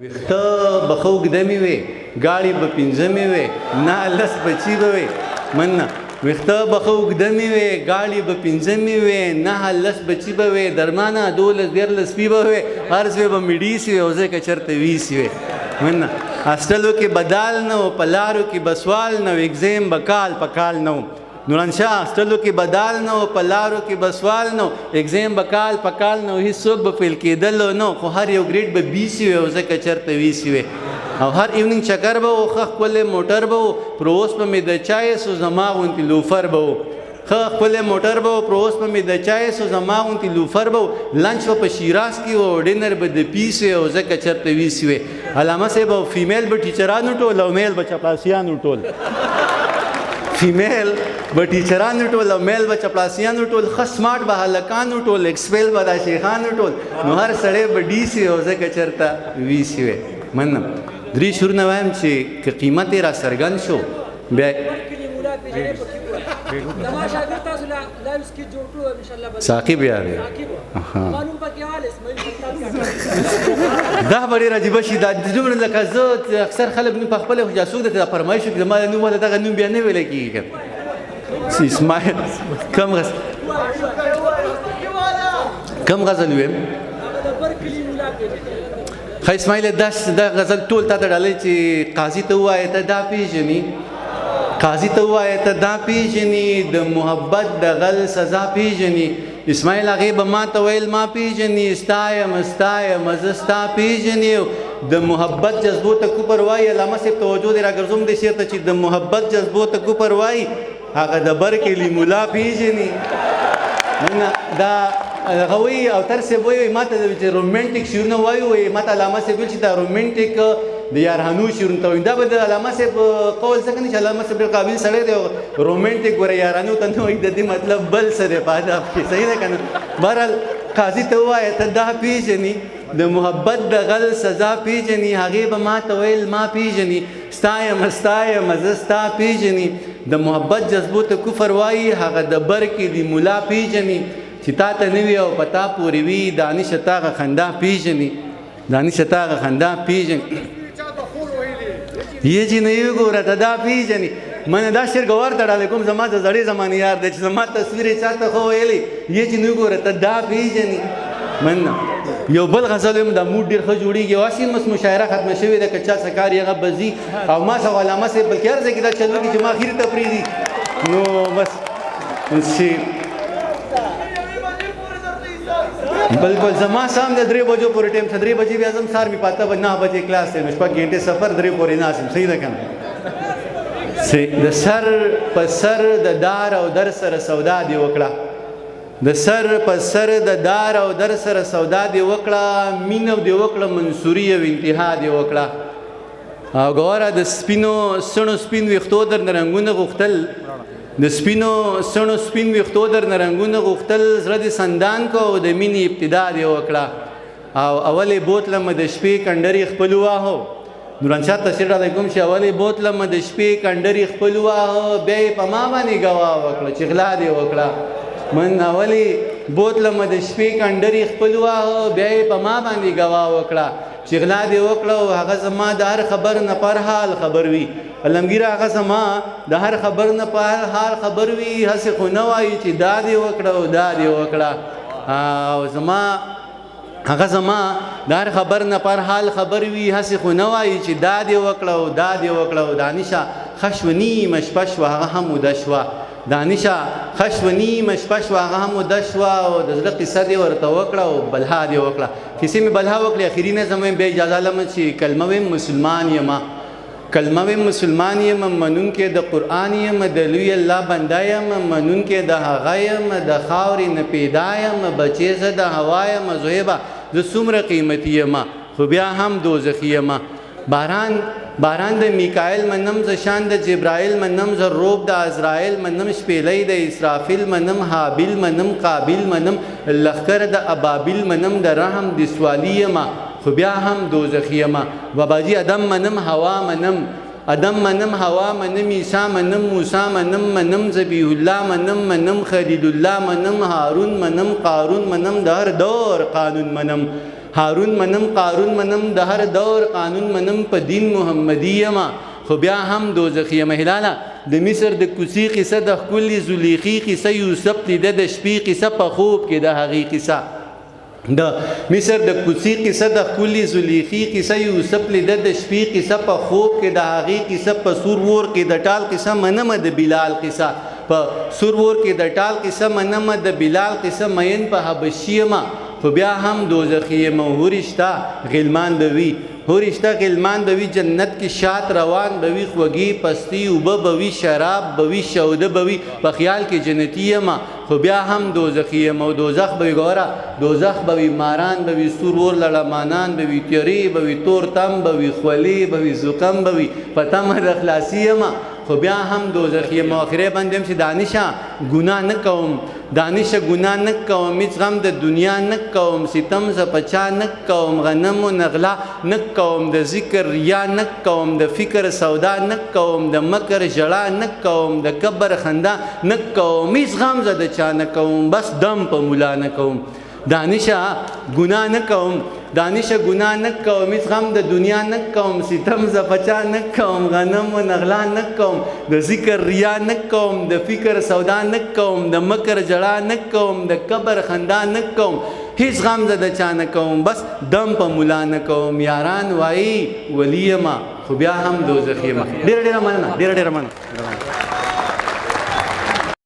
ویښته به ښه اوږده مې وې، ګاړې به پنځه مې وې، نه لس بچي به وې. مننه. ویښته به ښه اوږده مې وې، ګاړې به پنځه مې وې، نه لس بچي به وې، درمانه 12 14 سپي به وې، هر څه به مډي سي او زه که چېرته ویسي وې. مننه. هاسټلو کې بدال نه و، په لارو کې به سوال نه و، اګزیم به کال په کال نه و. نورانشاه هاسټلو کې بدال نه و، په لارو کې به سوال نه و، اګزیم به کال په کال نه و، هېڅوک به فیل کېدل نه، خو هر یو ګریډ به بیسي وې او زه که چېرته ویسي وې. او هر ایونینګ چکر به و، ښه ښکلی موټر به و، پر اوس به مې د چایس و زما غوندې لوفر به و. ښه ښکلی موټر به و، پر اوس به مې د چایس و زما غوندې لوفر به و. لنچ به په شیراز کې و، ډینر به د پیس وې او زه که چېرته ویسي وې. علامه صاحب او فیمیل به ټیچرانو ټول او میل به چپړاسیانو ټول. فیمیل به ټیچرانو ټول او میل به چپړاسیانو ټول، ښه سمارټ به هلکانو ټول، ایکسپیل به دا شیخانو ټول، نو هر سړی به ډیسي او زه که چېرته ویسي وې. مننه. 3 شعرونه وایم چې که قیمت یې را څرګند شو بیا ثاقب یار دا به ډېر عجیبه شي. دا دومره لکه زه اکثر خلک نوم په خپله خو جاسوس درته فرمایش وکړي زما د نوم ولې دغه نوم بیا نه ویلی کېږي که اسماعیل کم غزل ویم ښه اسماعیل دا غزل ټول تا ته ډالۍ چې قاضي ته ووایې ته دا پېژني، قاضي ته ووایې ته دا پېژني، د محبت د غل سزا پېژني. اسماعیل هغې به ما ته ویل ما پېژني، ستا یم زه ستا پېژني. د محبت جذبو ته کفر وایي. علامه صاحب توجه دې راګرځوم دې شعر ته چې د محبت جذبو ته کفر وایي، هغه د برکلي ملا پېژني. دا هغه وایي او تر صاحب وایي ما ته چې رومانټیک شعرونه وایي، ما ته علامه صاحب ویل چې دا رومانټیک د یارانو شعرونه ته وایي. دا به د علامه صاحب قول ځکه نه چې علامه صاحب ډېر قابل سړی دی، رومانټیک ګوره یارانو ته نه وایي، د دې مطلب بل څه دی په ادب کې، صحیح ده که نه. بهرحال قاضي ته ووایه ته دا پېژني، د محبت د غل سزا پېژني، هغې به ما ته ویل ما پېژني، ستا یم زه ستا پېژني. د محبت جذبو ته کفر وایي، هغه د بر کې د ملا پېژني، چې تا ته نه وي او په تا پورې وي، دانشه تا هغه خندا پېژني، دانشه تا هغه خندا پېژني. یې چې نه یې ګوره ته دا پېژني. منه دا شعر ګوار ته ډالۍ کوم، زما د زړې زمانې یار دی چې زما تصویر یې چا ته ښه ویلی، یې چې نه ګوره ته دا پېژني. مننه. یو بل غزل ویم دا موډ ډېر ښه جوړېږي او هسې مس مشاعره ختمه شوې ده، که چا څه کار یې هغه به ځي او ما څه علامه صاحب بلکې هر ځای کې دا چل وکړي چې ما اخري ته پرېږدي، نو بس چې بلکل زما سام د 3 بجو پورې ټایم څه 3 بجې بیا ځم، سهار مې پاته 9 بجې کلاس دی، نو 6 غنټې سفر 3 پورې ناست یم، صحیح ده که نه. د سر په سر د دار او در سره سودا دې وکړه، د سر په سر د دار او در سره سودا دې وکړه، مینه دې وکړه منصوري او انتها دې وکړه. او ګوره د سپینو سڼو سپین ویښتو درنه رنګونه غوښتل، د سپینو سڼو سپین ویښتو درنه رنګونه غوښتل، زړه دې سندان کو او د مینې ابتدا دې وکړه. او اولې بوتلمه د شپې کنډرې خپل واهو، نورانشاه تصویر ډالۍ کوم چې اولې بوتلمه د شپې کنډرې خپل واهو، بیا یې په ما باندې ګواه وکړه چې غلا دې وکړه. من اولې بوتلمه د شپې کنډرې خپل واهو، بیا یې په ما باندې ګواه وکړه چې غلا دې وکړه. او هغه زما د هر خبر نه پر حال خبر وي، علمګیره هغه زما د هر خبر نه په حال خبر وي، هسې خو نه وایي چې دا دې وکړه او دا دې وکړه. او هغه زما د هر خبر نه پر حال خبر وي، هسې خو نه وایي چې دا دې وکړه او دا دې وکړه. او دانشه ښه شوه نیمه شپه شوه هغه هم اوده شوه، دانشه ښه شوه نیمه شپه شوه هغه هم اوده شوه، او د زړه قصه دې ورته وکړه او بلها دې وکړه. کیسې مې بلها وکړې، اخري نظم ویم بیا اجازه لرم چې کلمه ویم مسلمان یمه، کلمه ویم مسلمان یم، منونکی د قرآن یم، د لوی الله بنده یم، منونکی د هغه یم، د خاورې نه پیدا یم، بچې زه د هوا یم، زویبه زه څومره قیمتي یم، خو بیا هم دوزخي یم. باران د میکایل منم، زه شان د جبرائیل منم، زه روب د عزرائیل منم، شپیلی د اسرافیل منم، حابیل منم، قابیل منم، لښکر د ابابیل منم، د رحم د سوالی یم، خو بیا هم دوزخي یم. باباجي ادم منم، هوا منم، ادم منم، هوا منم، عیسی منم، موسی منم، ذبیح الله منم، خلیل الله منم، هارون منم، قارون منم، د هر دور قانون منم. هارون منم قارون منم د هر دور قانون منم په دین محمدي یما خو بیا هم دوزخی یم هلاله د مصر د کوڅې قصه د ښکلي زلیخي قصه یوسف لیده د شپې قصه په خوب کې د هغې قصه د مصر د کوڅې قصه د ښکلي زلیخي قصه یوسف لیده د شپې قصه په خوب کې د هغې قصه په سور ور کې د ټال قصه منمه د بلال قصه په سور ور کې د ټال قصه منمه د بلال قصه مین په حبشي یمه خو بیا هم دوزخی یم هورشته غلمان به وي هورشته غلمان به وي جنت کې شات روان به وي خوږې پستی اوبه به وي شراب به وي شوده به وي په خیال کې جنتي یم خو بیا هم دوزخی یم او دوزخ به وي ګوره دوزخ به وي ماران به وي سور ور لړمانان به وي تیرې به وي تور تم به وي خولې به وي زکم به وي په تمه د خلاصي یم خو بیا هم دوزخی یم آخرې باندې هم چې دانشه ګناه نه کوم دانشه ګناه نه کوم هیڅ غم د دنیا نه کوم ستم ز پچا نه کوم غنم و نغلا نه کوم د ذکر ریا نه کوم د فکر سودا نه کوم د مکر ژړا نه کوم د کبر خندا نه کوم هیڅ غم ز د چا نه کوم بس دم په مولا نه کوم دانشه ګناه نه کوم دانش گناه نه کوم هیڅ غم د دنیا نه کوم ستم ز پچا نه کوم غنم و نغلا نه کوم د ذکر ریا نه کوم د فکر سودا نه کوم د مکر جړا نه کوم د کبر خندا نه کوم هیڅ غم د چا نه کوم بس دم په مولا نه کوم یاران وای ولیما خو بیا هم دوزخی ما ډیر مننه ډیر مننه